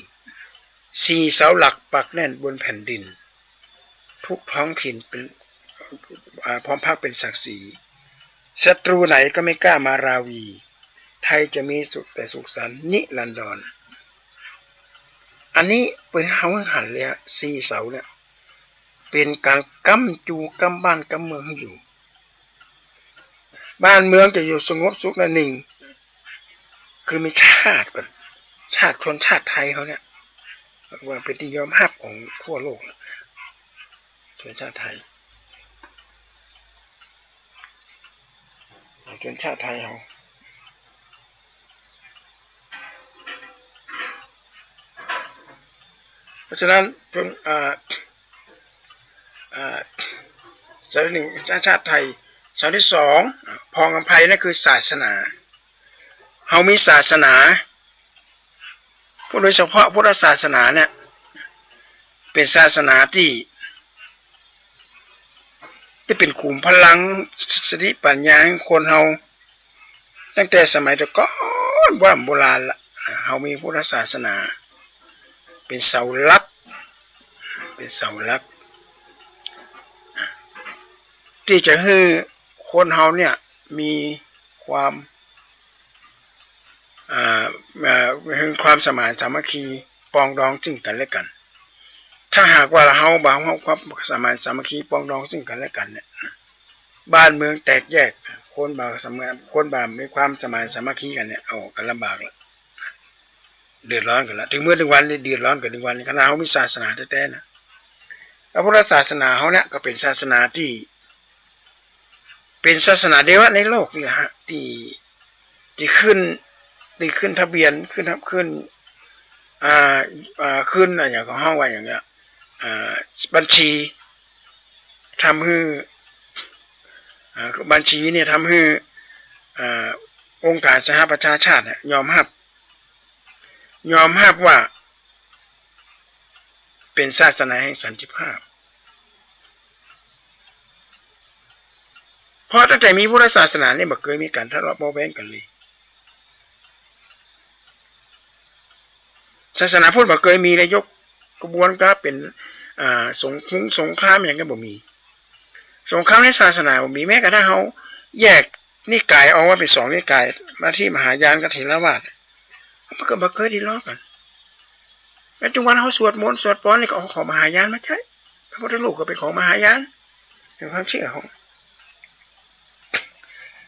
4เสาหลักปักแน่นบนแผ่นดินทุกท้องถิ่นเป็นพร้อมภาคเป็นศักดิ์ศรีศัตรูไหนก็ไม่กล้ามาราวีไทยจะมีสุขแต่สุขสันต์นิรันดรอันนี้เป็นหันเลย4เสาเนี่ยเป็นการกำจูกำบ้านกำเมืองให้อยู่บ้านเมืองจะอยู่สงบสุขนะหนึ่งคือมีชาติก่อนชาติชนชาติไทยเขาเนี่ยว่าเป็นที่ยอมรับของทั่วโลกชนชาติไทยชนชาติไทยเขาเพราะฉะนั้นชนเสาที่1ชาติไทยเสาที่2พองอภัยนั่นคือศาสนาเขามีศาสนาโดยเฉพาะพุทธศาสนาเนี่ยเป็นศาสนาที่เป็นขุมพลังสติปัญญาของคนเราตั้งแต่สมัยแต่ก่อนโบราณละเขามีพุทธศาสนาเป็นเสาหลักที่จะให้คนเราเนี่ยมีความสมานสามัคคีปองดองซึ่งกันและกันถ้าหากว่าเราบางความสมานสามัคคีปองดองซึ่งกันและกันเนี่ยบ้านเมืองแตกแยกคนบางมีความสมานสามัคคีกันเนี่ยกันลำบากละเดือดร้อนกันละถึงเมื่อถึงวันนี้เดือดร้อนกันถึงวันนี้ขณะเขามีศาสนาแท้ๆนะแล้วพุทธศาสนาเขาเนี่ยก็เป็นศาสนาที่เป็นศาสนาเดียวในโลกนี่ฮะที่ขึ้นทะเบียนขึ้นอย่างของห้องไว้อย่างเงี้ยบัญชีทำให้บัญชีเนี่ยทำให้องค์การสหประชาชาติยอมรับว่าเป็นศาสนาแห่งสันติภาพเพราะตั้งแต่มีพุทธศาสนาเนี่ยไม่เคยมีการทะเลาะเบาแว้งกันเลยศาสนาพุทธไม่เคยมีเลยยกกระบวนการเป็นสงครามอย่างนั้นบ่มีสงครามในศาสนาบ่มีแม้กระทั่งเขาแยกนิกายออกว่าเป็น2นิกายมาที่มหายานกับเถรวาทมันก็บ่เคยได้ล้อกันแม้ทุกวันเขาสวดมนต์สวดป้อนนี่ก็เอาของมหายานมาใช้พระพุทธรูปก็เป็นของมหายานเป็นความเชื่อของ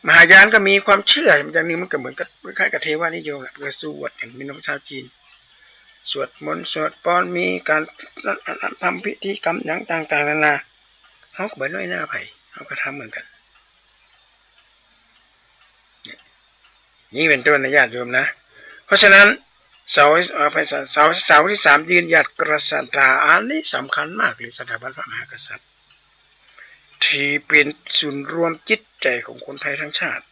มหายานก็มีความเชื่ออย่างนึงมันก็เหมือนกับคล้ายกับเทวานิยมแหละเพื่อสวดอย่างมีน้องชาวจีนสวดมนต์สวดป้อนมีการทำพิธีกรรมอย่างต่างๆนานาเขาก็ไม่น้อยหน้าไผ่เขาก็ทำเหมือนกันนี่เป็นต้นนะญาติโยมนะ เพราะฉะนั้นเสาที่3ยืนหยัดกษัตริย์อันนี้สำคัญมากเลยสถาบันพระมหากษัตริย์ที่เป็นศูนย์รวมจิตใจของคนไทยทั้งชาติ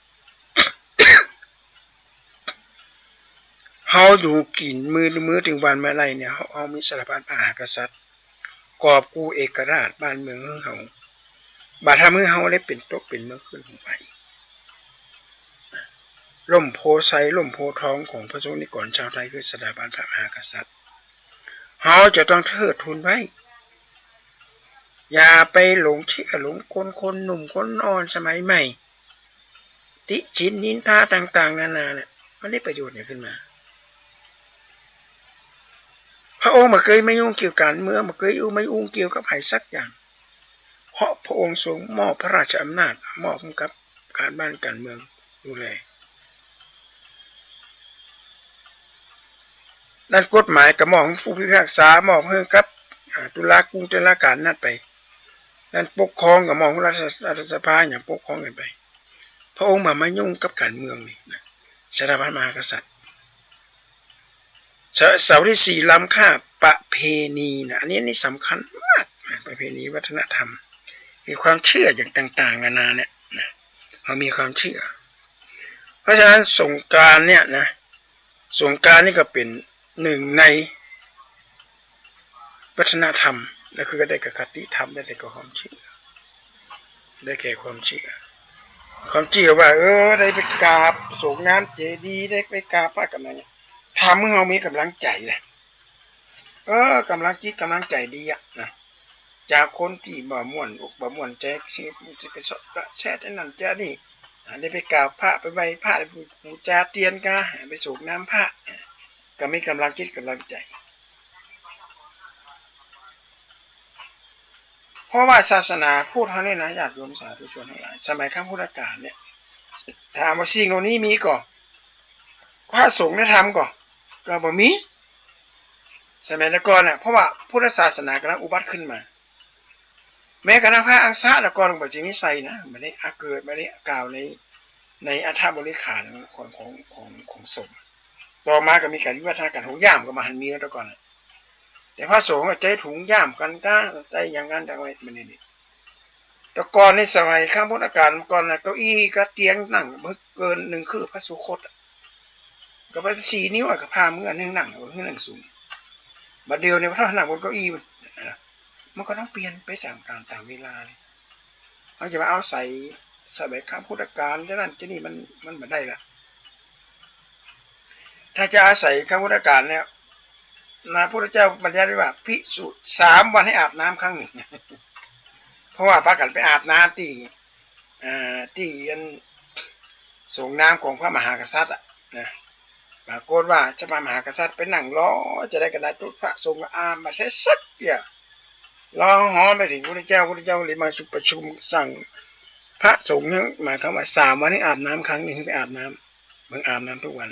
เฮาอยู่กินมือถึงวันเมื่อไรเนี่ยเฮามีสถาบันพระมหากษัตริย์กอบกูเอกราชบ้านเมืองของเฮาบาดทำให้เฮาได้เป็นตกเป็นเมืองขึ้นของไปล่มโพไซล่มโพทองของพระสงฆ์นิกรชาวไทยคือสถาบันพระมหากษัตริย์เฮาจะต้องเทิดทูนไว้อย่าไปหลงเชื่อหลงคนหนุ่มคนอ่อนสมัยใหม่ติชินนินทาต่างๆนานาเนี่ยมันได้ประโยชน์เนี่ยขึ้นมาพระองค์มาเคยไม่ยุ่งเกี่ยวกับการเมืองมาเคยไม่ยุ่งเกี่ยวกับไผสักอย่างเพราะพระองค์ทรงมอบพระราชอำนาจมอบกับการบ้านการเมืองดูแลด้านกฎหมายกับมอบผู้พิพากษามอบให้กับตุลาการนั่นไปด้านปกครองกับมอบรัฐสภาอย่างปกครองกันไปพระองค์มาไม่ยุ่งกับการเมืองนี่นะสถาบันมหากษัตริย์เสาที่4ล้ำค่าประเพณีนะอันนี้สำคัญมากประเพณีวัฒนธรรมมีความเชื่ออย่างต่างๆนานาเนี่ยนะเรามีความเชื่อเพราะฉะนั้นสงกรานต์เนี่ยนะสงกรานต์นี่ก็เป็นหนึ่งในวัฒนธรรมและคือได้กับคติธรรมได้กับความเชื่อได้แก่ความเชื่อว่าได้ไปกราบส่งน้ำเจดีย์ได้ไปกราบพระกำลังทำให้เรามีกำลังใจเลยกำลังจิตกำลังใจดีอ่ะนะจากคนที่บ่ม่วนใจสิไปแช่นั่นแช่นี่ได้ไปกราบพระไปไหว้พระไปบูชาเทียนกะไปส่งน้ำพระก็มีกำลังจิตกำลังใจเพราะว่าศาสนาพูดเท่านี้นะญาติโยมสาธุชนทั้งหลายสมัยข้างพุทธกาลเนี่ยถามว่าสิ่งเหล่านี้มีก่อพระสงฆ์ได้ทำก่อก็บ่มีสมัยก่อนน่ะเพราะว่าพุทธศาสนากำลังอุบัติขึ้นมาแม้กระทั่งพระอังสะแต่ก่อนบ่จริงนิสัยนะไม่ได้เกิดไม่ได้กล่าวในอัฏฐบริขารของสงฆ์ต่อมาก็มีการวิวัฒนาการของย่ามก็มาหันมีแล้วแต่ก่อนแต่พระสงฆ์ก็ใจถุงย่ามกันก้าใจอย่างนั้นแต่ไว้มันนี่แต่ก่อนในสมัยข้างพุทธกาลก่อนน่ะเก้าอี้ก็เตียงนั่งเกิน1คือพระสุคตก็ไป4 นิ้วกับพามือนึงนั่งสูงบัดเดียวในพระนั่งบนเก้าอี้มันก็ต้องเปลี่ยนไปตามกาลตามเวลาเขาจะมาเอาใส่สมัยข้างพุทธกาลจะนั่นจะนี่มันไม่ได้ละถ้าจะอาศัยข้างพุทธกาลเนี่ยพระพุทธเจ้าบัญญัติไว้ว่าภิกษุ3 วันให้อาบน้ำครั้งหนึ่งเพราะว่าพากันไปอาบน้ำที่ส่งน้ำของพระมหากษัตริย์นะปรากฏว่าเจ้าพระมหากษัตริย์ไปนั่งรอจะได้กระดาษจุดพระสงฆ์อาบมาเสร็จสักอย่างรอหอไปถึงพระเจ้าเลยมาประชุมสั่งพระสงฆ์หมายความว่า3 วันให้อาบน้ำครั้งหนึ่งไปอาบน้ำเบิ่งอาบน้ำทุกวัน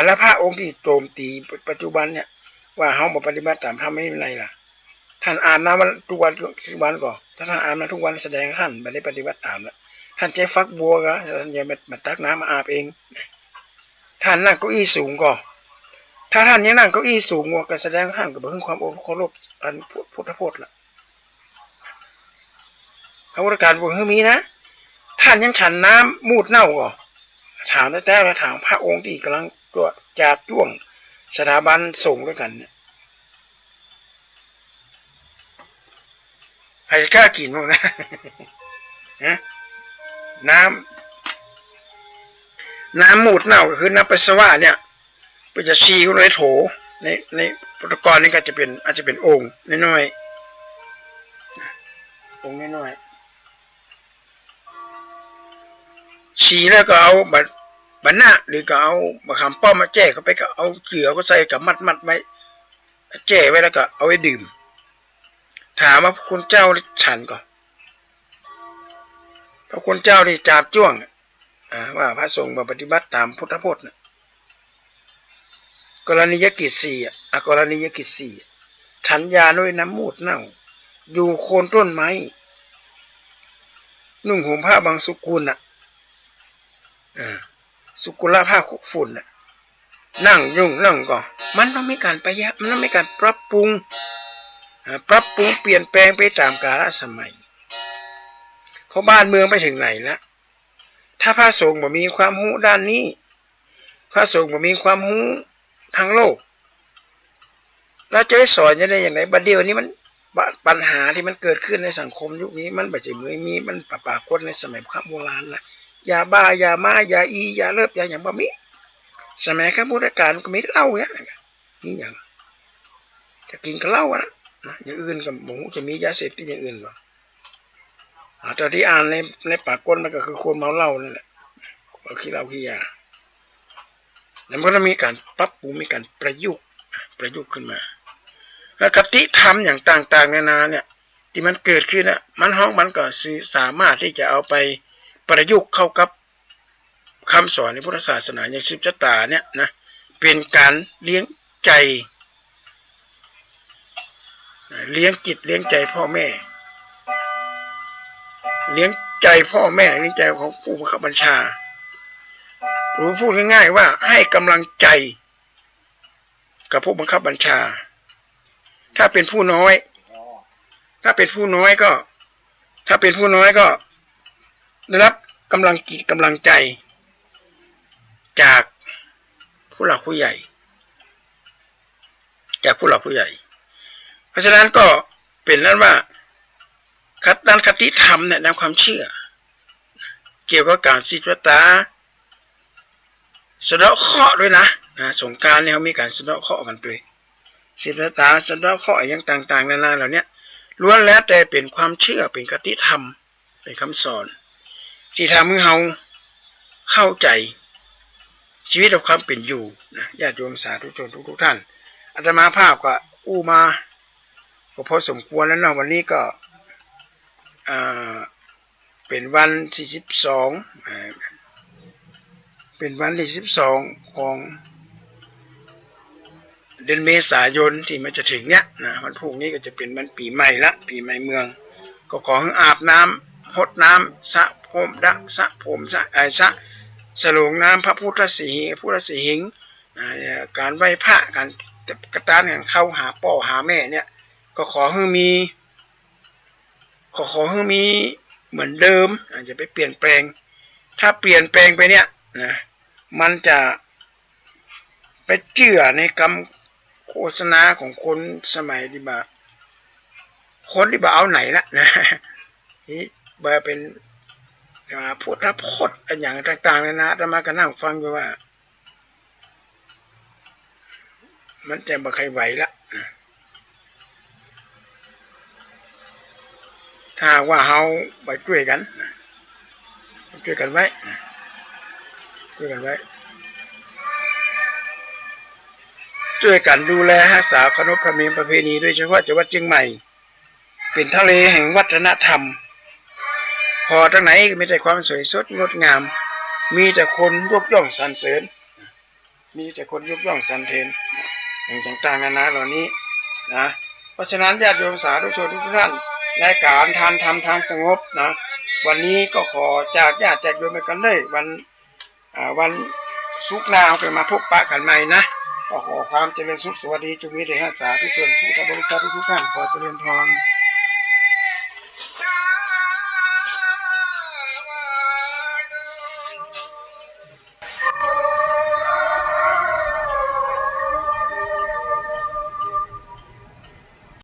แล้วพระองค์ที่โจมตีปัจจุบันเนี่ยว่าเขาบอกปฏิบัติตามธรรมไม่เป็นไรล่ะท่านอาบน้ำทุกวันก่อนถ้าท่านอาบน้ำทุกวันแสดงท่านไม่ได้ปฏิบัติตามแล้วท่านใจฟักบัวก็ท่านอย่ามาตักน้ำมาอาบเองท่านนั่งเก้าอี้สูงก่อนถ้าท่านยังนั่งเก้าอี้สูงก็แสดงท่านก็เพิ่งความเคารพอันพุทธพจน์ละพระวรการบอกให้มีนะท่านยังฉันน้ำมูดเน่าก่อนถามแต่แล้วถามพระองค์ที่กำลังตัวจับจ้วงสถาบันส่งด้วยกันใครกล้ากินบ้างนะน้ำมูดเน่าก็คือน้ำปัสสาวะเนี่ยไปจะชีเข้าในโถในพุทธกรนี่ก็อาจจะเป็นองค์น้อยๆองค์น้อยๆชีแล้วก็เอาบันหน้าหรือก็เอามะขามป้อมมาแจ้เข้าไปก็เอาเกลือก็ใส่กับมัดไว้แจ้ไว้แล้วก็เอาไว้ดื่มถามว่าคุณเจ้าฉันก่อนพระคุณเจ้าที่จับจ้วงว่าพระสงฆ์มาปฏิบัติตามพุทธพจน์กรณียกิจ4กรณียกิจ4ฉันยาด้วยน้ำมูดเน่าอยู่โคนต้นไม้นุ่งห่มผ้าบางสุกุลสุกุลผ้าคุกฝุ่น นั่งยุ่งนั่งก็มันต้องมีการประหยัดมันต้องมีการปรับปรุงเปลี่ยนแปลงไปตามกาลสมัยเพราะบ้านเมืองไปถึงไหนแล้วถ้าพระสงฆ์บ่มีความรู้ด้านนี้พระสงฆ์บ่มีความรู้ทางโลกเราจะได้สอนยังไงอย่างไรบัดเดียวนี้มันปัญหาที่มันเกิดขึ้นในสังคมยุคนี้มันบ่ใช่เหมือนมีมันปรากฏในสมัยข้ามโบราณนะยาบ้ายาม้ายาอียาเลิบยาอย่างบ่มีสมัยข้ามพุทธกาลก็ไม่เหล้าเนี่ยนี่อย่างจะกินก็เหล้านะอย่างอื่นกับหมูจะมียาเสพติดอย่างอื่นหรอตอนที่อ่านในปากก้นมันก็คือคนเมาเหล้านั่นแหละขี้เหล้าขี้ยาแล้วมันก็มีการปรับปรุงมีการประยุกต์ขึ้นมาแล้วคติธรรมอย่างต่างๆนานาเนี่ยที่มันเกิดขึ้นน่ะมันก็สามารถที่จะเอาไปประยุกต์เข้ากับคำสอนในพุทธศาสนาอย่างสิบชะตาเนี่ยนะเป็นการเลี้ยงใจเลี้ยงจิตเลี้ยงใจพ่อแม่เลี้ยงใจพ่อแม่เลี้ยงใจของผู้บังคับบัญชาหรือพูดง่ายๆว่าให้กำลังใจกับผู้บังคับบัญชาถ้าเป็นผู้น้อยก็ได้รับกำลังจิตกำลังใจจากผู้หลักผู้ใหญ่เพราะฉะนั้นก็เป็นนั้นว่าด้านคติธรรมเนี่ยด้านความเชื่อเกี่ยวกับการสิทธิตาสะเดาะเคราะห์ด้วยนะสงกรานต์เนี่ยเขามีการสะเดาะเคราะห์กันด้วยสิทธิตาสะเดาะเคราะห์อย่างต่างๆนานาเหล่านี้ล้วนแล้วแต่เป็นความเชื่อเป็นคติธรรมเป็นคำสอนที่ทำให้เราเข้าใจชีวิตของความเป็นอยู่นะญาติโยมสาธุชนทุกท่านอาตมาภาพก็อู้มาก็พอสมควรแล้วเนาะวันนี้ก็เป็นวันที่12เป็นวันที่12ของเดือนเมษายนที่มันจะถึงเนี้ยนะวันพรุ่งนี้ก็จะเป็นวันปีใหม่ละปีใหม่เมืองก็ขอให้อาบน้ำหดน้ำสระผมสลงน้ำพระพุทธสีหิงการไหว้พระการกระตานกันเข้าหาพ่อหาแม่เนี่ยก็ขอให้มีเหมือนเดิมจะไปเปลี่ยนแปลงถ้าเปลี่ยนแปลงไปเนี่ยนะมันจะไปเชื่อในคำโฆษณาของคนสมัยที่แบบคนที่แบบเอาไหนละนะนี่แบบเป็นพุทธพจน์อย่างต่างๆนะอามาก็นั่งฟังอยู่ว่ามันจะบ่ใครไหวละถ้าว่าเฮาไปช่วยกันไว้ช่วยกันดูแลรักษาขนบธรรมเนียมประเพณีโดยเฉพาะจังหวัดเชียงใหม่เป็นทะเลแห่งวัฒนธรรมพอทางไหนก็มีแต่ความสวยสดงดงามมีแต่คนยกย่องสรรเสริญอย่างต่างๆนานาเหล่านี้นะเพราะฉะนั้นญาติโยมสาธุชนทุกท่านในการทานธรรมทางสงบนะวันนี้ก็ขอจากญาติโยมไปกันเลยวันศุกร์หน้าไปมาพบปะกันใหม่นะขอความเจริญสุขสวัสดีจงมีแด่สาธุชนพุทธบริษัททุกท่านขอเจริญพร